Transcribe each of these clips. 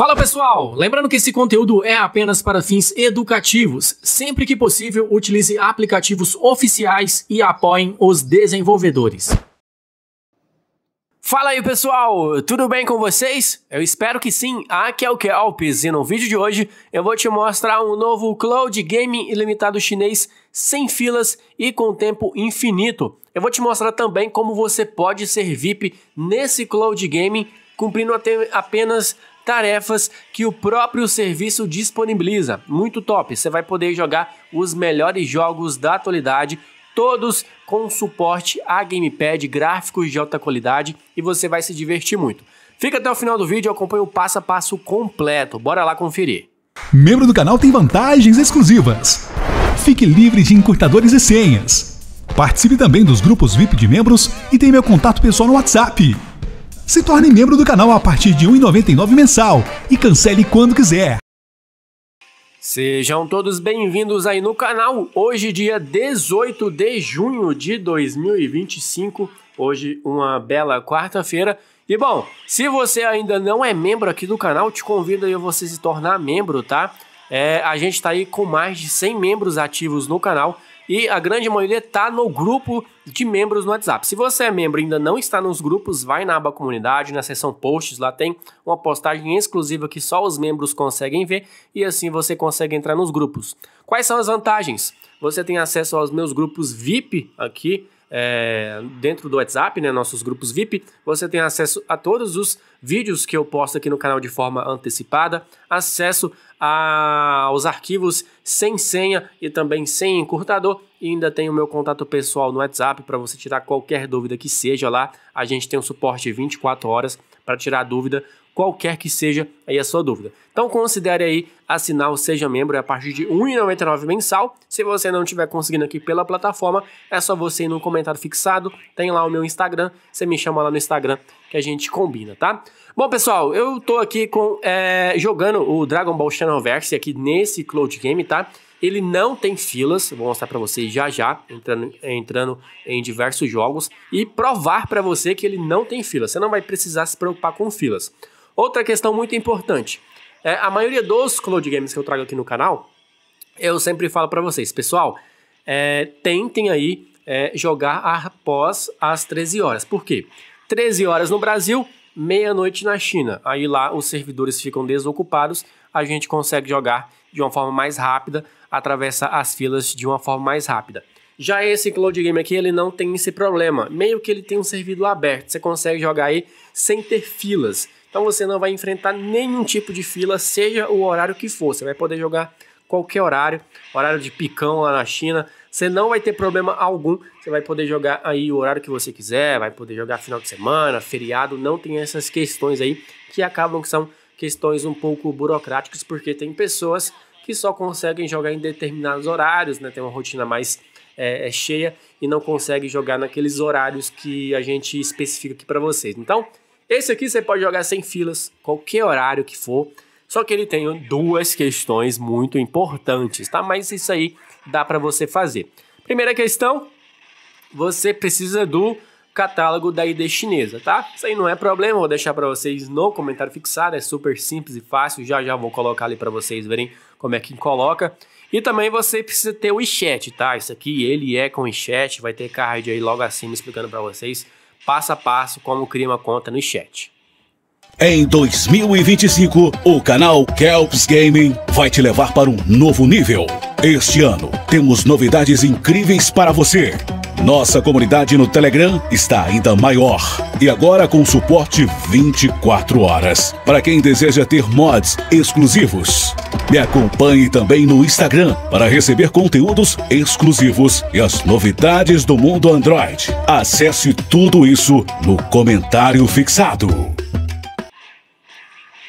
Fala pessoal, lembrando que esse conteúdo é apenas para fins educativos. Sempre que possível, utilize aplicativos oficiais e apoiem os desenvolvedores. Fala aí pessoal, tudo bem com vocês? Eu espero que sim, aqui é o Kelps e no vídeo de hoje eu vou te mostrar um novo Cloud Gaming ilimitado chinês sem filas e com tempo infinito. Eu vou te mostrar também como você pode ser VIP nesse Cloud Gaming cumprindo apenas tarefas que o próprio serviço disponibiliza. Muito top, você vai poder jogar os melhores jogos da atualidade, todos com suporte a gamepad, gráficos de alta qualidade e você vai se divertir muito. Fica até o final do vídeo e acompanha o passo a passo completo. Bora lá conferir. Membro do canal tem vantagens exclusivas. Fique livre de encurtadores e senhas. Participe também dos grupos VIP de membros e tem meu contato pessoal no WhatsApp. Se torne membro do canal a partir de R$ 1,99 mensal e cancele quando quiser. Sejam todos bem-vindos aí no canal. Hoje, dia 18 de junho de 2025. Hoje, uma bela quarta-feira. E bom, se você ainda não é membro aqui do canal, te convido aí a você se tornar membro, tá? A gente tá aí com mais de 100 membros ativos no canal. E a grande maioria está no grupo de membros no WhatsApp. Se você é membro e ainda não está nos grupos, vai na aba comunidade, na seção posts, lá tem uma postagem exclusiva que só os membros conseguem ver e assim você consegue entrar nos grupos. Quais são as vantagens? Você tem acesso aos meus grupos VIP aqui dentro do WhatsApp, né, nossos grupos VIP. Você tem acesso a todos os vídeos que eu posto aqui no canal de forma antecipada, acesso aos arquivos sem senha e também sem encurtador, e ainda tem o meu contato pessoal no WhatsApp para você tirar qualquer dúvida que seja lá. A gente tem um suporte 24 horas para tirar dúvida, qualquer que seja aí a sua dúvida. Então considere aí assinar o Seja Membro a partir de R$ 1,99 mensal. Se você não estiver conseguindo aqui pela plataforma, é só você ir no comentário fixado, tem lá o meu Instagram, você me chama lá no Instagram que a gente combina, tá? Bom pessoal, eu tô aqui jogando o Dragon Ball Xenoverse aqui nesse Cloud Game, tá? Ele não tem filas, vou mostrar para vocês já, entrando em diversos jogos e provar para você que ele não tem filas. Você não vai precisar se preocupar com filas. Outra questão muito importante, a maioria dos Cloud Games que eu trago aqui no canal, eu sempre falo para vocês, pessoal, tentem aí jogar após as 13 horas. Por quê? 13 horas no Brasil, meia-noite na China. Aí lá os servidores ficam desocupados, a gente consegue jogar de uma forma mais rápida, atravessa as filas de uma forma mais rápida. Já esse Cloud Game aqui, ele não tem esse problema. Meio que ele tem um servidor aberto, você consegue jogar aí sem ter filas. Então você não vai enfrentar nenhum tipo de fila, seja o horário que for. Você vai poder jogar qualquer horário de picão lá na China. Você não vai ter problema algum. Você vai poder jogar aí o horário que você quiser, vai poder jogar final de semana, feriado. Não tem essas questões aí que acabam que são questões um pouco burocráticas, porque tem pessoas que só conseguem jogar em determinados horários, né? Tem uma rotina mais cheia e não conseguem jogar naqueles horários que a gente especifica aqui para vocês. Então, esse aqui você pode jogar sem filas, qualquer horário que for, só que ele tem duas questões muito importantes, tá? Mas isso aí dá para você fazer. Primeira questão, você precisa do catálogo da ID chinesa, tá? Isso aí não é problema, vou deixar para vocês no comentário fixado, é super simples e fácil, já vou colocar ali para vocês verem como é que coloca. E também você precisa ter o WeChat, tá? Isso aqui, ele é com WeChat, vai ter card aí logo acima explicando para vocês passo a passo como criar uma conta no chat. Em 2025, o canal Kelps Gaming vai te levar para um novo nível. Este ano, temos novidades incríveis para você. Nossa comunidade no Telegram está ainda maior e agora com suporte 24 horas para quem deseja ter mods exclusivos. Me acompanhe também no Instagram para receber conteúdos exclusivos e as novidades do mundo Android. Acesse tudo isso no comentário fixado.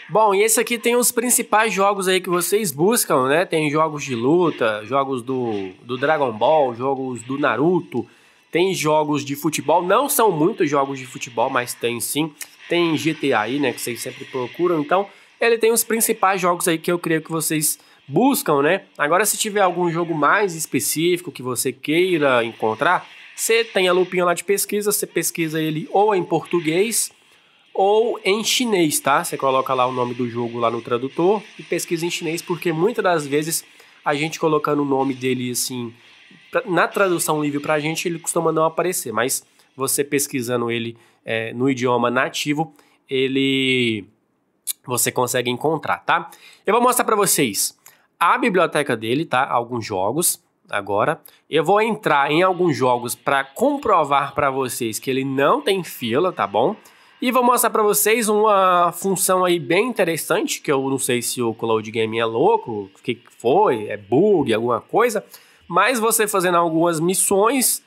Bom, e esse aqui tem os principais jogos aí que vocês buscam, né? Tem jogos de luta, jogos do Dragon Ball, jogos do Naruto, tem jogos de futebol. Não são muitos jogos de futebol, mas tem sim. Tem GTA aí, né, que vocês sempre procuram. Então, ele tem os principais jogos aí que eu creio que vocês buscam, né? Agora, se tiver algum jogo mais específico que você queira encontrar, você tem a lupinha lá de pesquisa, você pesquisa ele ou em português ou em chinês, tá? Você coloca lá o nome do jogo lá no tradutor e pesquisa em chinês, porque muitas das vezes a gente colocando o nome dele assim na tradução livre pra gente, ele costuma não aparecer, mas você pesquisando ele no idioma nativo, você consegue encontrar, tá? Eu vou mostrar pra vocês a biblioteca dele, tá? Alguns jogos. Agora, eu vou entrar em alguns jogos para comprovar para vocês que ele não tem fila, tá bom? E vou mostrar para vocês uma função aí bem interessante, que eu não sei se o Cloud Game é louco, o que foi, é bug, alguma coisa, mas você fazendo algumas missões,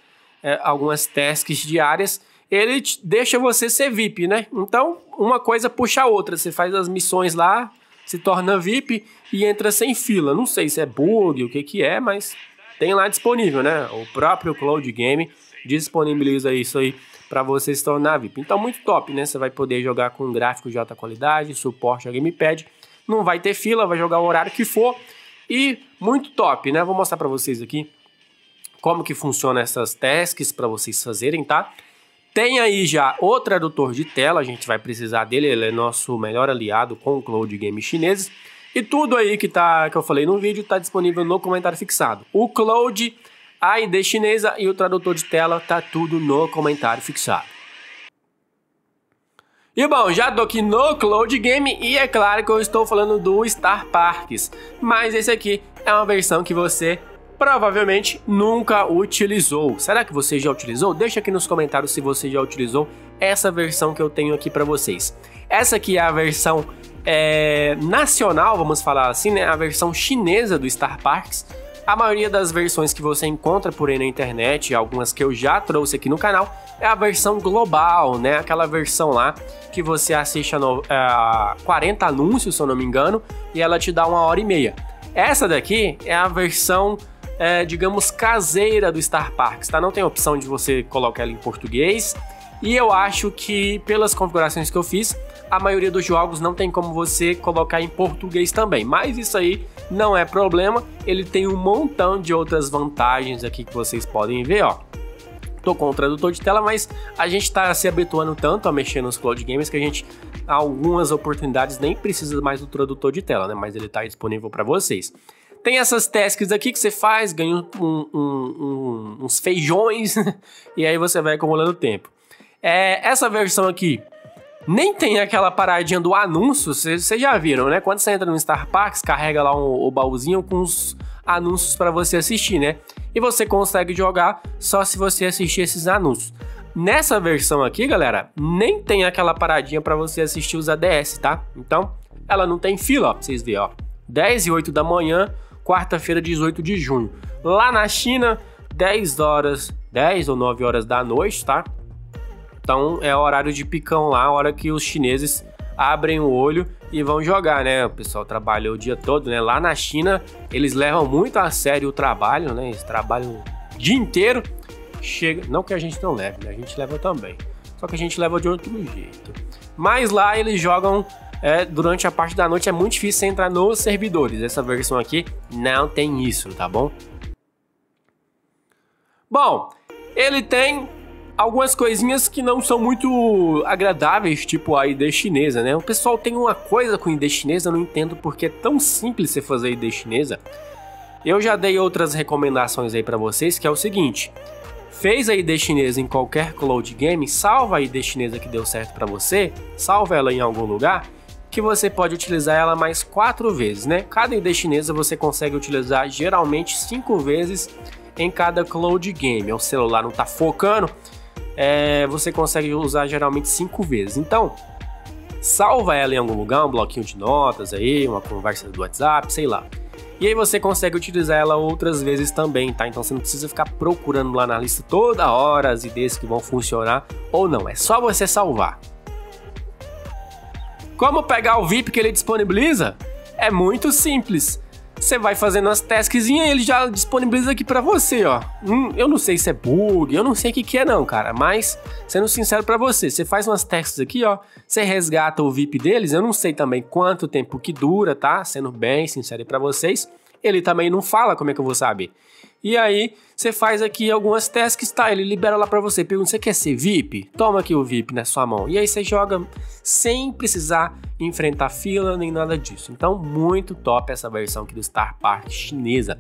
algumas tasks diárias, ele deixa você ser VIP, né? Então, uma coisa puxa a outra, você faz as missões lá, se torna VIP e entra sem fila. Não sei se é bug, o que é, mas tem lá disponível, né? O próprio Cloud Game disponibiliza isso aí para você se tornar VIP. Então, muito top, né? Você vai poder jogar com gráfico de alta qualidade, suporte a gamepad, não vai ter fila, vai jogar o horário que for e muito top, né? Vou mostrar para vocês aqui como que funciona essas tasks para vocês fazerem, tá? Tem aí já o tradutor de tela, a gente vai precisar dele, ele é nosso melhor aliado com o Cloud Game chineses. E tudo aí que eu falei no vídeo está disponível no comentário fixado. O Cloud, a ID chinesa e o tradutor de tela tá tudo no comentário fixado. E bom, já tô aqui no Cloud Game e é claro que eu estou falando do Star Parks. Mas esse aqui é uma versão que você provavelmente nunca utilizou. Será que você já utilizou? Deixa aqui nos comentários se você já utilizou essa versão que eu tenho aqui para vocês. Essa aqui é a versão nacional, vamos falar assim, né? A versão chinesa do Star Parks. A maioria das versões que você encontra por aí na internet, algumas que eu já trouxe aqui no canal, é a versão global, né? Aquela versão lá que você assiste a 40 anúncios, se eu não me engano, e ela te dá 1h30. Essa daqui é a versão digamos, caseira do Star Parks, tá? Não tem opção de você colocar ela em português. E eu acho que, pelas configurações que eu fiz, a maioria dos jogos não tem como você colocar em português também. Mas isso aí não é problema. Ele tem um montão de outras vantagens aqui que vocês podem ver, ó. Tô com o tradutor de tela, mas a gente tá se habituando tanto a mexer nos Cloud Games que a gente, algumas oportunidades, nem precisa mais do tradutor de tela, né? Mas ele tá disponível para vocês. Tem essas tasks aqui que você faz, ganha uns feijões e aí você vai acumulando tempo. Essa versão aqui nem tem aquela paradinha do anúncio, vocês já viram, né? Quando você entra no Star Parks, carrega lá o baúzinho com os anúncios para você assistir, né? E você consegue jogar só se você assistir esses anúncios. Nessa versão aqui, galera, nem tem aquela paradinha para você assistir os ADS, tá? Então, ela não tem fila, ó, pra vocês verem, ó. 10 e 8 da manhã, quarta-feira, 18 de junho. Lá na China, 10 ou 9 horas da noite, tá? Então é o horário de picão lá, a hora que os chineses abrem o olho e vão jogar, né? O pessoal trabalha o dia todo, né? Lá na China, eles levam muito a sério o trabalho, né? Eles trabalham o dia inteiro. Não que a gente não leve, né? A gente leva também. Só que a gente leva de outro jeito. Mas lá eles jogam... durante a parte da noite é muito difícil você entrar nos servidores. Essa versão aqui não tem isso, tá bom? Bom, ele tem algumas coisinhas que não são muito agradáveis, tipo a ID chinesa, né? O pessoal tem uma coisa com ID chinesa, eu não entendo porque é tão simples você fazer ID chinesa. Eu já dei outras recomendações aí pra vocês, que é o seguinte: fez a ID chinesa em qualquer Cloud Game, salva a ID chinesa que deu certo pra você, salva ela em algum lugar, que você pode utilizar ela mais 4 vezes, né? Cada ID chinesa você consegue utilizar geralmente 5 vezes em cada Cloud Game. O celular não tá focando, você consegue usar geralmente 5 vezes. Então, salva ela em algum lugar, um bloquinho de notas aí, uma conversa do WhatsApp, sei lá. E aí você consegue utilizar ela outras vezes também, tá? Então você não precisa ficar procurando lá na lista toda hora as ideias que vão funcionar ou não. É só você salvar. Como pegar o VIP que ele disponibiliza? É muito simples. Você vai fazendo as taskzinhas e ele já disponibiliza aqui pra você, ó. Eu não sei se é bug, eu não sei o que é não, cara. Mas, sendo sincero pra você, você faz umas tasks aqui, ó. Você resgata o VIP deles, eu não sei também quanto tempo que dura, tá? Sendo bem sincero pra vocês. Ele também não fala, como é que eu vou saber? E aí, você faz aqui algumas tasks, tá? Ele libera lá pra você. Pergunta, você quer ser VIP? Toma aqui o VIP na sua mão. E aí você joga sem precisar enfrentar fila nem nada disso. Então, muito top essa versão aqui do Star Park chinesa.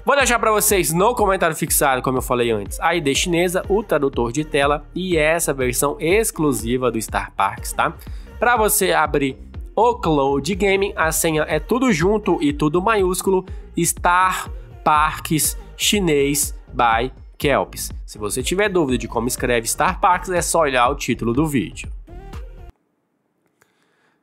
Vou deixar pra vocês no comentário fixado, como eu falei antes, a ID chinesa, o tradutor de tela e essa versão exclusiva do Star Parks, tá? Pra você abrir o Cloud Gaming, a senha é tudo junto e tudo maiúsculo, Star Parks Chinês by Kelps. Se você tiver dúvida de como escreve Star Parks, é só olhar o título do vídeo.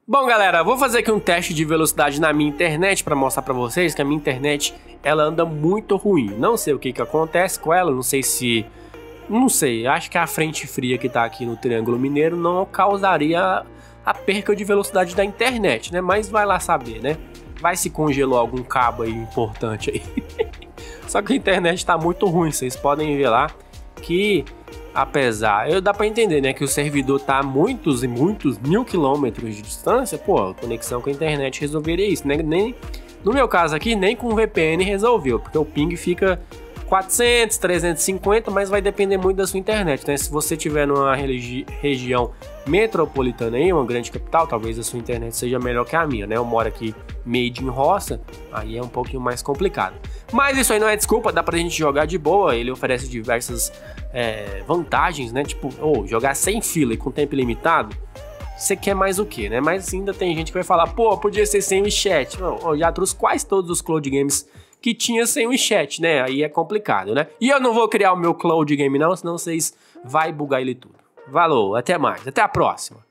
Bom, galera, vou fazer aqui um teste de velocidade na minha internet para mostrar para vocês que a minha internet ela anda muito ruim. Não sei o que acontece com ela, não sei, acho que a frente fria que tá aqui no Triângulo Mineiro não causaria a perca de velocidade da internet, né? Mas vai lá saber, né? Vai se congelou algum cabo aí importante aí. Só que a internet tá muito ruim, vocês podem ver lá que apesar, dá pra entender, né, que o servidor tá a muitos e muitos mil quilômetros de distância, pô, a conexão com a internet resolveria isso, né? Nem, no meu caso aqui, nem com o VPN resolveu, porque o ping fica 400, 350, mas vai depender muito da sua internet, né? Se você tiver numa região metropolitana aí, uma grande capital, talvez a sua internet seja melhor que a minha, né? Eu moro aqui meio em roça, aí é um pouquinho mais complicado. Mas isso aí não é desculpa, dá pra gente jogar de boa, ele oferece diversas vantagens, né? Tipo, jogar sem fila e com tempo ilimitado, você quer mais o que, né? Mas ainda tem gente que vai falar, pô, podia ser sem o chat. Eu já trouxe quase todos os cloud games que tinha sem o chat, né? Aí é complicado, né? E eu não vou criar o meu cloud game não, senão vocês vai bugar ele tudo. Valeu, até mais, até a próxima.